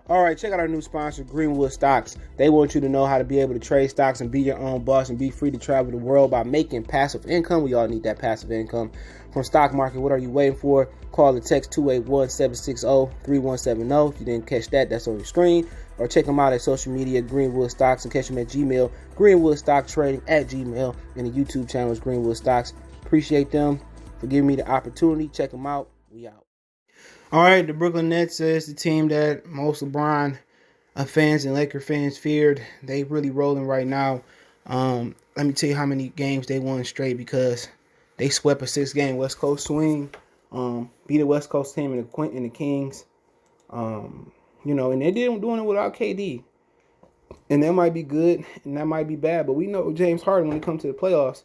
All right, check out our new sponsor, Greenwood Stocks. They want you to know how to be able to trade stocks and be your own boss and be free to travel the world by making passive income. We all need that passive income from stock market. What are you waiting for? Call or text 281-760-3170. If you didn't catch that, that's on your screen. Or check them out at social media, Greenwood Stocks, and catch them at Gmail, Greenwood Stock Trading at Gmail, and the YouTube channel is Greenwood Stocks. Appreciate them for giving me the opportunity. Check them out. We out. All right, the Brooklyn Nets is the team that most LeBron fans and Laker fans feared. They really rolling right now. Let me tell you how many games they won straight because they swept a 6-game West Coast swing. Beat a West Coast team in the Kings. And they didn't doing it without KD. And that might be good and that might be bad, but we know James Harden when it comes to the playoffs.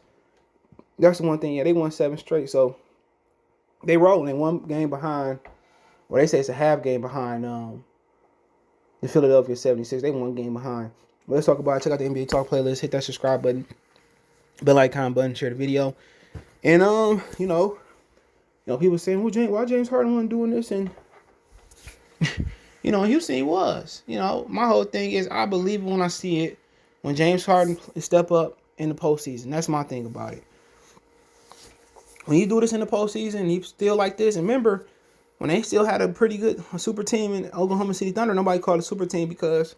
That's the one thing. Yeah, they won 7 straight, so they rolling 1 game behind. Well, they say it's a half game behind the Philadelphia 76. They 1 game behind. But let's talk about it. Check out the NBA Talk playlist. Hit that subscribe button, bell icon button, share the video. And people saying, well, why James Harden wasn't doing this? And Houston he was. My whole thing is I believe it when I see it. When James Harden step up in the postseason, that's my thing about it. When you do this in the postseason, you still like this. And remember, when they still had a super team in Oklahoma City Thunder, nobody called it a super team because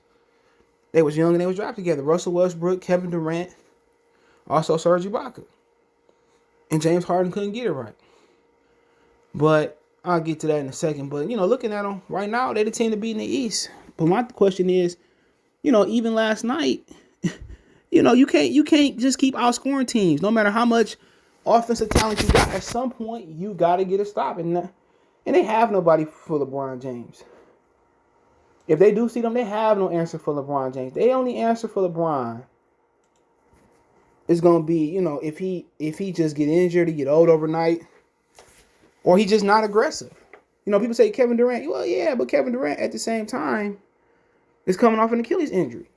they was young and they was drafted together. Russell Westbrook, Kevin Durant, also Serge Ibaka. And James Harden couldn't get it right. But I'll get to that in a second. But, looking at them right now, they're the team to beat in the East. But my question is, even last night, you can't just keep outscoring teams. No matter how much offensive talent you got, at some point, you got to get a stop. And they have nobody for LeBron James. If they do see them, they have no answer for LeBron James. They only answer for LeBron is going to be, if he just get injured, he get old overnight, or he just not aggressive. People say Kevin Durant. Well, yeah, but Kevin Durant at the same time is coming off an Achilles injury.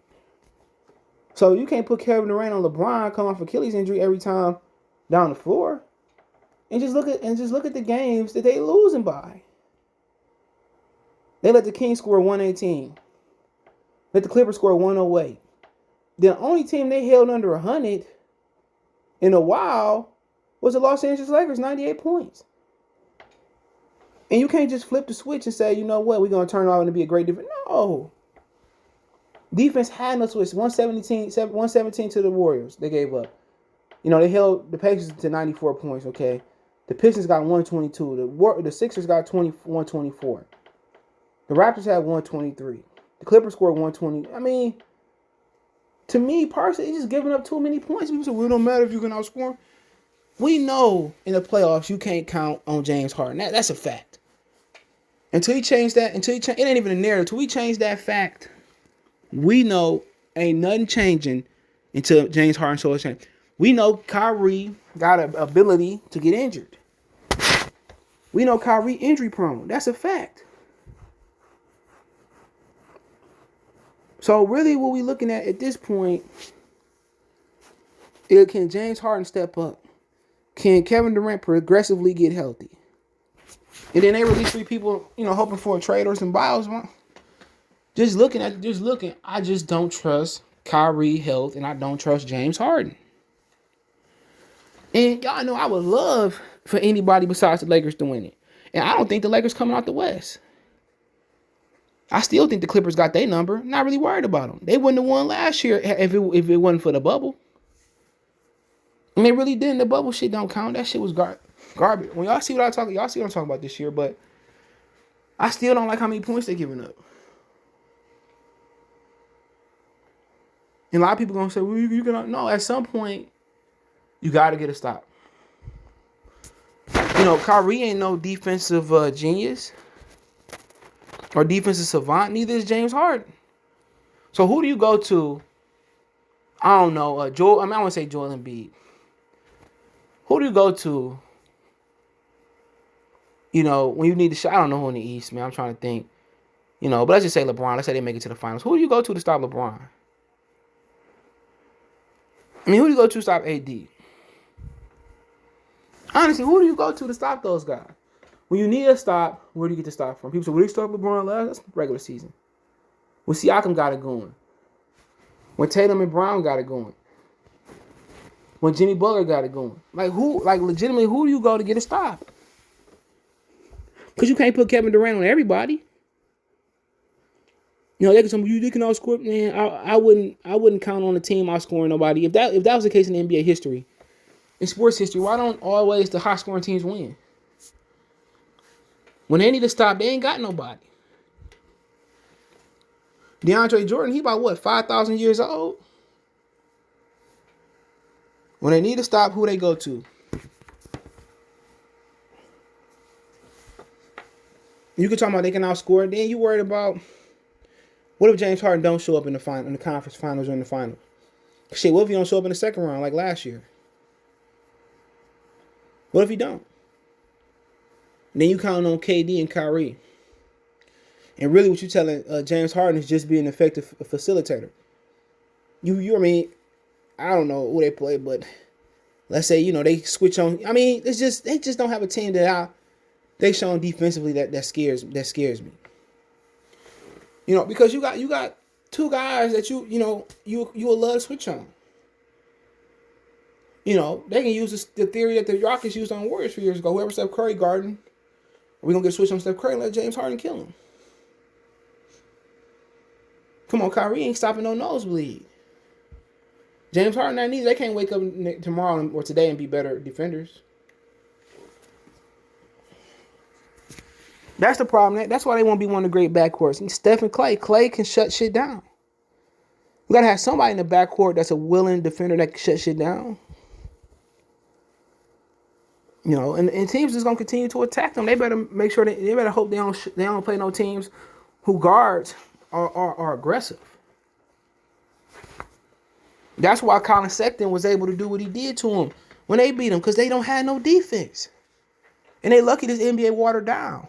So you can't put Kevin Durant on LeBron coming off Achilles injury every time down the floor. And just look at the games that they losing by. They let the Kings score 118. Let the Clippers score 108. The only team they held under 100 in a while was the Los Angeles Lakers, 98 points. And you can't just flip the switch and say, you know what, we're going to turn it on and be a great defense. No. Defense had no switch. 117 to the Warriors. They gave up. They held the Pacers to 94 points, okay? The Pistons got 122. The Sixers got 124. The Raptors had 123. The Clippers scored 120. I mean, to me, personally, it's just giving up too many points. People say, well, it don't matter if you can outscore. We know in the playoffs you can't count on James Harden. That's a fact. Until he changed that, it ain't even a narrative. Until we change that fact, we know ain't nothing changing until James Harden shows change. We know Kyrie got an ability to get injured. We know Kyrie injury prone. That's a fact. So really what we looking at this point is, can James Harden step up? Can Kevin Durant progressively get healthy? And then they release 3 people, hoping for a trade or some buyouts. I just don't trust Kyrie health, and I don't trust James Harden. And y'all know I would love for anybody besides the Lakers to win it. And I don't think the Lakers coming out the West. I still think the Clippers got their number. Not really worried about them. They wouldn't have won last year if it wasn't for the bubble. And they really didn't. The bubble shit don't count. That shit was garbage. When y'all see what I'm talking about this year, but I still don't like how many points they're giving up. And a lot of people gonna say, well, you can no, at some point, you gotta get a stop. Kyrie ain't no defensive genius or defensive savant. Neither is James Harden. So who do you go to? I don't know. I want to say Joel Embiid. Who do you go to? When you need to shot. I don't know who in the East, man. I'm trying to think. But let's just say LeBron. Let's say they make it to the finals. Who do you go to stop LeBron? Who do you go to stop AD? Honestly, who do you go to stop those guys? When you need a stop, where do you get the stop from? People say, well, they stop LeBron last. That's regular season. When Siakam got it going. When Tatum and Brown got it going. When Jimmy Butler got it going. Legitimately, who do you go to get a stop? Because you can't put Kevin Durant on everybody. They can tell me you can outscore. Man, I wouldn't count on a team outscoring nobody. If that was the case in NBA history, in sports history, why don't always the high scoring teams win? When they need to stop, they ain't got nobody. DeAndre Jordan, he about 5,000 years old? When they need to stop, who they go to? You can talk about they can outscore. Then you worried about what if James Harden don't show up in the conference finals or in the finals? Shit, what if he don't show up in the second round like last year? What if he don't? And then you counting on KD and Kyrie. And really what you telling James Harden is just being an effective facilitator. I mean, I don't know who they play, but let's say, they switch on. I mean, they just don't have a team that they shown defensively that scares me. Because you got two guys that you will love to switch on. They can use the theory that the Rockets used on Warriors 3 years ago. Whoever Steph Curry guarding, we're going to get a switch on Steph Curry and let James Harden kill him. Come on, Kyrie ain't stopping no nosebleed. James Harden and they can't wake up tomorrow or today and be better defenders. That's the problem. That's why they won't be one of the great backcourts. And Steph and Clay. Clay can shut shit down. You got to have somebody in the backcourt that's a willing defender that can shut shit down. And teams is gonna continue to attack them. They better make sure they better hope they don't play no teams who guards are aggressive. That's why Colin Sexton was able to do what he did to him when they beat him, because they don't have no defense, and they lucky this NBA watered down.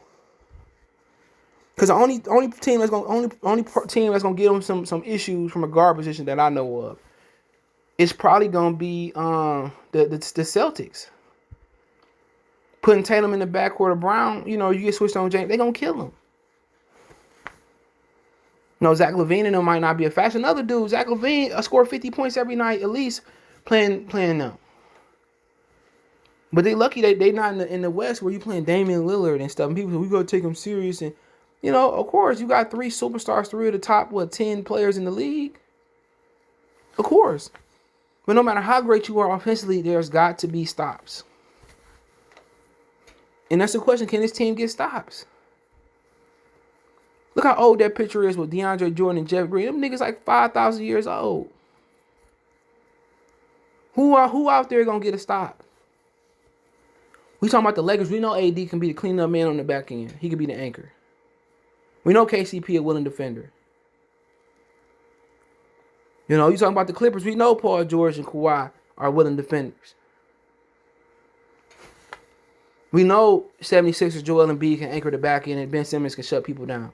Because the only team that's gonna give them some issues from a guard position that I know of is probably gonna be the Celtics. Putting Tatum in the backcourt of Brown, you get switched on James, they gonna kill him. Zach LaVine and them might not be a fashion. Another dude, Zach LaVine, scored 50 points every night at least playing them. But they lucky they not in the West where you playing Damian Lillard and stuff. And people say, we gotta take them serious. And of course, you got 3 superstars, 3 of the top 10 players in the league. Of course. But no matter how great you are offensively, there's got to be stops. And that's the question, can this team get stops? Look how old that picture is with DeAndre Jordan and Jeff Green. Them niggas like 5,000 years old. Who out there gonna get a stop? We talking about the Lakers. We know AD can be the cleanup man on the back end. He can be the anchor. We know KCP a willing defender. You talking about the Clippers. We know Paul George and Kawhi are willing defenders. We know 76ers Joel Embiid can anchor the back end and Ben Simmons can shut people down.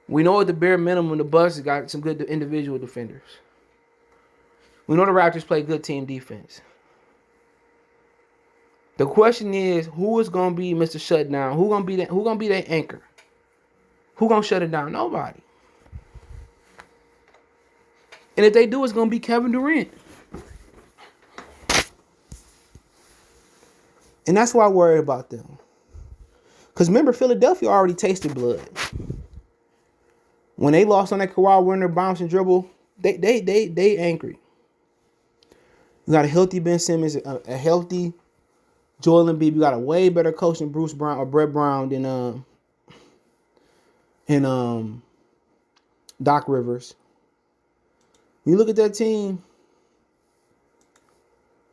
We know at the bare minimum the Bucks got some good individual defenders. We know the Raptors play good team defense. The question is, who is gonna be Mr. Shutdown? Who gonna be that anchor? Who gonna shut it down? Nobody. And if they do, it's gonna be Kevin Durant. And that's why I worry about them. Because remember, Philadelphia already tasted blood. When they lost on that Kawhi Leonard bounce and dribble, they angry. You got a healthy Ben Simmons, a healthy Joel Embiid. You got a way better coach than Bruce Brown or Brett Brown than Doc Rivers. You look at that team.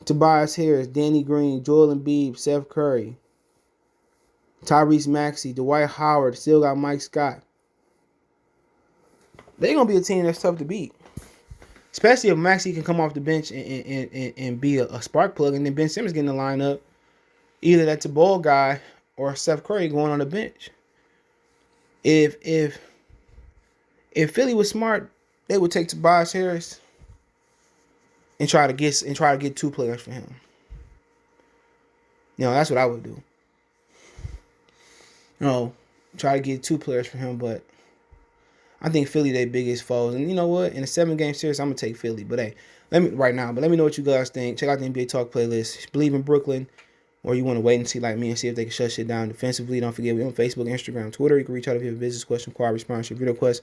Tobias Harris, Danny Green, Joel Embiid, Seth Curry, Tyrese Maxey, Dwight Howard, still got Mike Scott. They're going to be a team that's tough to beat. Especially if Maxey can come off the bench and be a spark plug, and then Ben Simmons getting the lineup. Either that's a ball guy or Seth Curry going on the bench. If Philly was smart, they would take Tobias Harris and try to get 2 players for him. That's what I would do. Try to get 2 players for him, but I think Philly their biggest foes. And you know what? In a 7-game series, I'm gonna take Philly. But hey, let me know what you guys think. Check out the NBA Talk playlist. Believe in Brooklyn, or you want to wait and see like me and see if they can shut shit down defensively. Don't forget, we on Facebook, Instagram, Twitter. You can reach out if you have a business question, inquiry, response, your video request.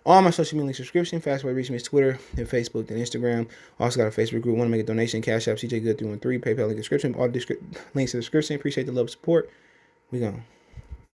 All my social media subscription. Fast way to reach me is Twitter, then Facebook, then Instagram. Also got a Facebook group. Want to make a donation? Cash App, CJ Good 313, PayPal link description. All links in the description. Appreciate the love and support. We gone.